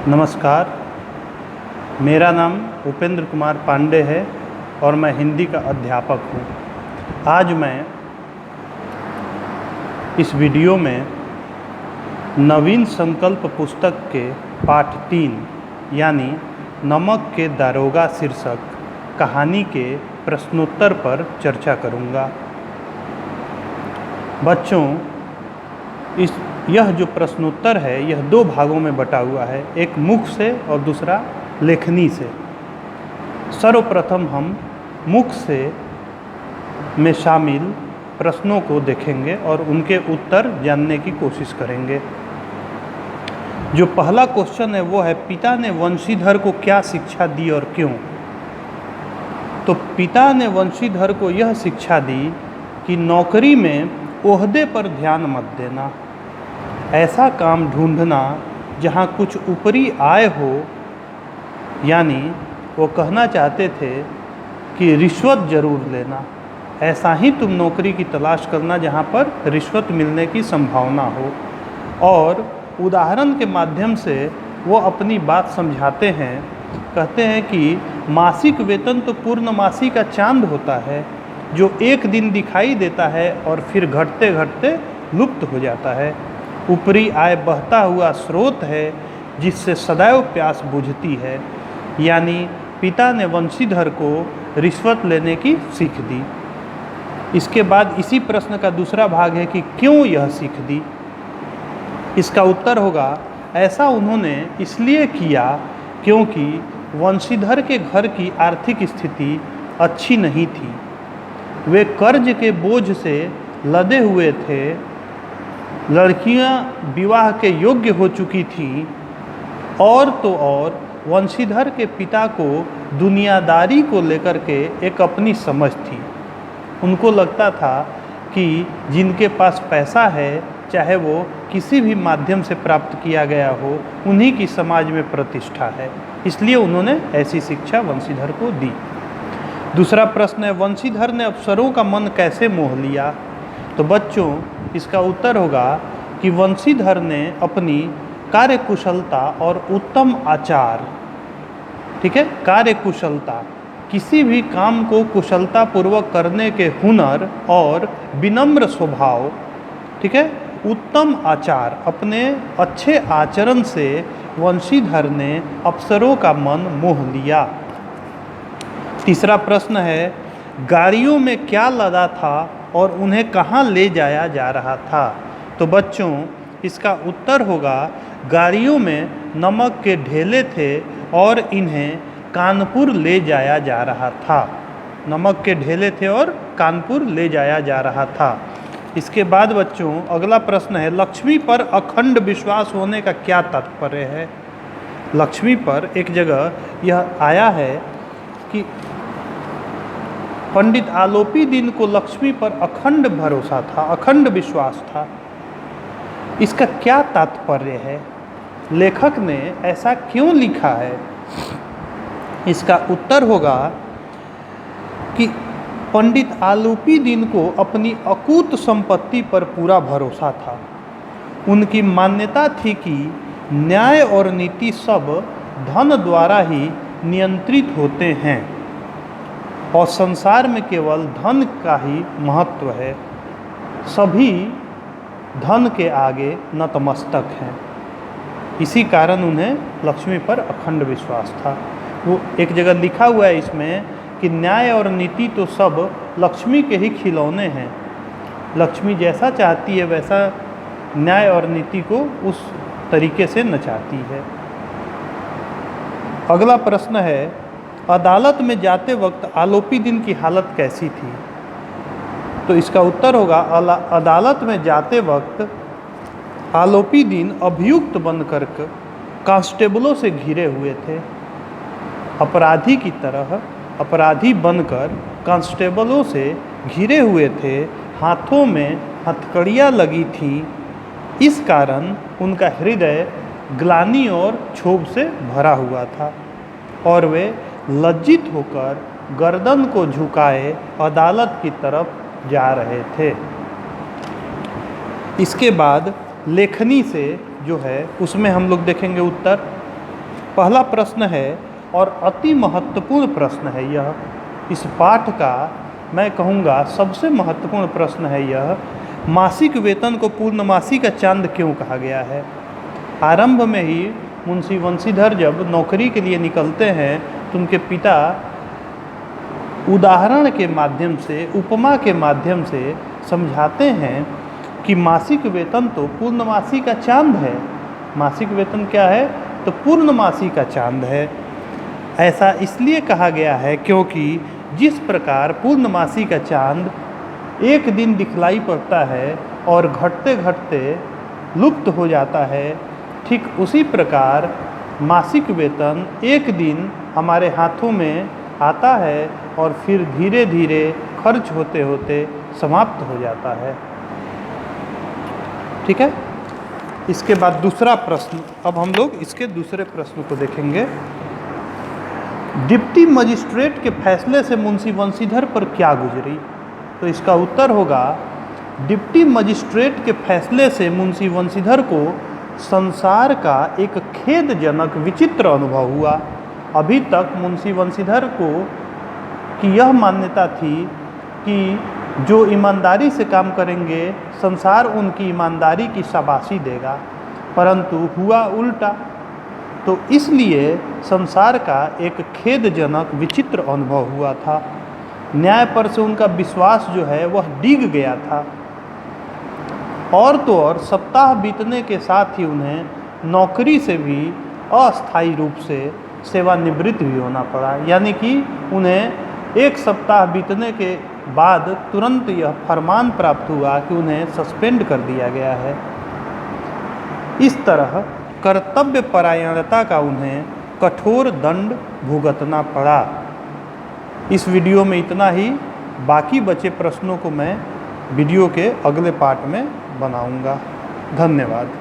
नमस्कार, मेरा नाम उपेंद्र कुमार पांडे है और मैं हिंदी का अध्यापक हूँ। आज मैं इस वीडियो में नवीन संकल्प पुस्तक के पाठ 3 यानी नमक के दारोगा शीर्षक कहानी के प्रश्नोत्तर पर चर्चा करूँगा। बच्चों, यह जो प्रश्नोत्तर है यह 2 भागों में बटा हुआ है, एक मुख से और दूसरा लेखनी से। सर्वप्रथम हम मुख से में शामिल प्रश्नों को देखेंगे और उनके उत्तर जानने की कोशिश करेंगे। जो पहला क्वेश्चन है वो है, पिता ने वंशीधर को क्या शिक्षा दी और क्यों? तो पिता ने वंशीधर को यह शिक्षा दी कि नौकरी में ओहदे पर ध्यान मत देना, ऐसा काम ढूंढना जहाँ कुछ ऊपरी आय हो। यानी वो कहना चाहते थे कि रिश्वत ज़रूर लेना, ऐसा ही तुम नौकरी की तलाश करना जहाँ पर रिश्वत मिलने की संभावना हो। और उदाहरण के माध्यम से वो अपनी बात समझाते हैं, कहते हैं कि मासिक वेतन तो पूर्णमासी का चांद होता है जो एक दिन दिखाई देता है और फिर घटते घटते लुप्त हो जाता है। ऊपरी आय बहता हुआ स्रोत है जिससे सदैव प्यास बुझती है। यानी पिता ने वंशीधर को रिश्वत लेने की सीख दी। इसके बाद इसी प्रश्न का दूसरा भाग है कि क्यों यह सीख दी। इसका उत्तर होगा, ऐसा उन्होंने इसलिए किया क्योंकि वंशीधर के घर की आर्थिक स्थिति अच्छी नहीं थी। वे कर्ज के बोझ से लदे हुए थे, लड़कियां विवाह के योग्य हो चुकी थीं और तो और वंशीधर के पिता को दुनियादारी को लेकर के एक अपनी समझ थी। उनको लगता था कि जिनके पास पैसा है, चाहे वो किसी भी माध्यम से प्राप्त किया गया हो, उन्हीं की समाज में प्रतिष्ठा है। इसलिए उन्होंने ऐसी शिक्षा वंशीधर को दी। दूसरा प्रश्न है, वंशीधर ने अफसरों का मन कैसे मोह लिया? तो बच्चों, इसका उत्तर होगा कि वंशीधर ने अपनी कार्यकुशलता और उत्तम आचार, ठीक है, कार्यकुशलता, किसी भी काम को कुशलतापूर्वक करने के हुनर और विनम्र स्वभाव, ठीक है, उत्तम आचार, अपने अच्छे आचरण से वंशीधर ने अफसरों का मन मोह लिया। तीसरा प्रश्न है, गाड़ियों में क्या लदा था और उन्हें कहाँ ले जाया जा रहा था? तो बच्चों, इसका उत्तर होगा, गाड़ियों में नमक के ढेले थे और इन्हें कानपुर ले जाया जा रहा था। नमक के ढेले थे और कानपुर ले जाया जा रहा था। इसके बाद बच्चों अगला प्रश्न है, लक्ष्मी पर अखंड विश्वास होने का क्या तात्पर्य है? लक्ष्मी पर एक जगह यह आया है कि पंडित आलोपी दीन को लक्ष्मी पर अखंड भरोसा था, अखंड विश्वास था। इसका क्या तात्पर्य है? लेखक ने ऐसा क्यों लिखा है? इसका उत्तर होगा कि पंडित आलोपी दीन को अपनी अकूत संपत्ति पर पूरा भरोसा था। उनकी मान्यता थी कि न्याय और नीति सब धन द्वारा ही नियंत्रित होते हैं और संसार में केवल धन का ही महत्व है। सभी धन के आगे नतमस्तक हैं। इसी कारण उन्हें लक्ष्मी पर अखंड विश्वास था। वो एक जगह लिखा हुआ है इसमें कि न्याय और नीति तो सब लक्ष्मी के ही खिलौने हैं। लक्ष्मी जैसा चाहती है वैसा न्याय और नीति को उस तरीके से नचाती है। अगला प्रश्न है, अदालत में जाते वक्त आलोपी दीन की हालत कैसी थी? तो इसका उत्तर होगा, अदालत में जाते वक्त आलोपी दीन अभियुक्त बनकर कांस्टेबलों से घिरे हुए थे। अपराधी की तरह अपराधी बनकर कांस्टेबलों से घिरे हुए थे। हाथों में हथकड़ियाँ लगी थीं। इस कारण उनका हृदय ग्लानि और क्षोभ से भरा हुआ था और वे लज्जित होकर गर्दन को झुकाए अदालत की तरफ जा रहे थे। इसके बाद लेखनी से जो है उसमें हम लोग देखेंगे उत्तर पहला प्रश्न है और अति महत्वपूर्ण प्रश्न है यह, इस पाठ का मैं कहूँगा सबसे महत्वपूर्ण प्रश्न है यह, मासिक वेतन को पूर्णमासी का चांद क्यों कहा गया है। आरंभ में ही मुंशी वंशीधर जब नौकरी के लिए निकलते हैं तो उनके पिता उदाहरण के माध्यम से, उपमा के माध्यम से समझाते हैं कि मासिक वेतन तो पूर्णमासी का चांद है। मासिक वेतन क्या है? तो पूर्णमासी का चांद है। ऐसा इसलिए कहा गया है क्योंकि जिस प्रकार पूर्णमासी का चांद एक दिन दिखलाई पड़ता है और घटते घटते लुप्त हो जाता है, ठीक उसी प्रकार मासिक वेतन एक दिन हमारे हाथों में आता है और फिर धीरे धीरे खर्च होते होते समाप्त हो जाता है। ठीक है। इसके बाद दूसरा प्रश्न, अब हम लोग इसके दूसरे प्रश्न को देखेंगे। डिप्टी मजिस्ट्रेट के फैसले से मुंशी वंशीधर पर क्या गुजरी? तो इसका उत्तर होगा, डिप्टी मजिस्ट्रेट के फैसले से मुंशी वंशीधर को संसार का एक खेदजनक विचित्र अनुभव हुआ। अभी तक मुंशी वंशीधर को की यह मान्यता थी कि जो ईमानदारी से काम करेंगे संसार उनकी ईमानदारी की शाबाशी देगा, परंतु हुआ उल्टा। तो इसलिए संसार का एक खेदजनक विचित्र अनुभव हुआ था। न्याय पर से उनका विश्वास जो है वह डिग गया था। और तो और सप्ताह बीतने के साथ ही उन्हें नौकरी से भी अस्थायी रूप से सेवानिवृत्त भी होना पड़ा। यानी कि उन्हें एक सप्ताह बीतने के बाद तुरंत यह फरमान प्राप्त हुआ कि उन्हें सस्पेंड कर दिया गया है। इस तरह कर्तव्य परायणता का उन्हें कठोर दंड भुगतना पड़ा। इस वीडियो में इतना ही, बाकी बचे प्रश्नों को मैं वीडियो के अगले पार्ट में बनाऊंगा। धन्यवाद।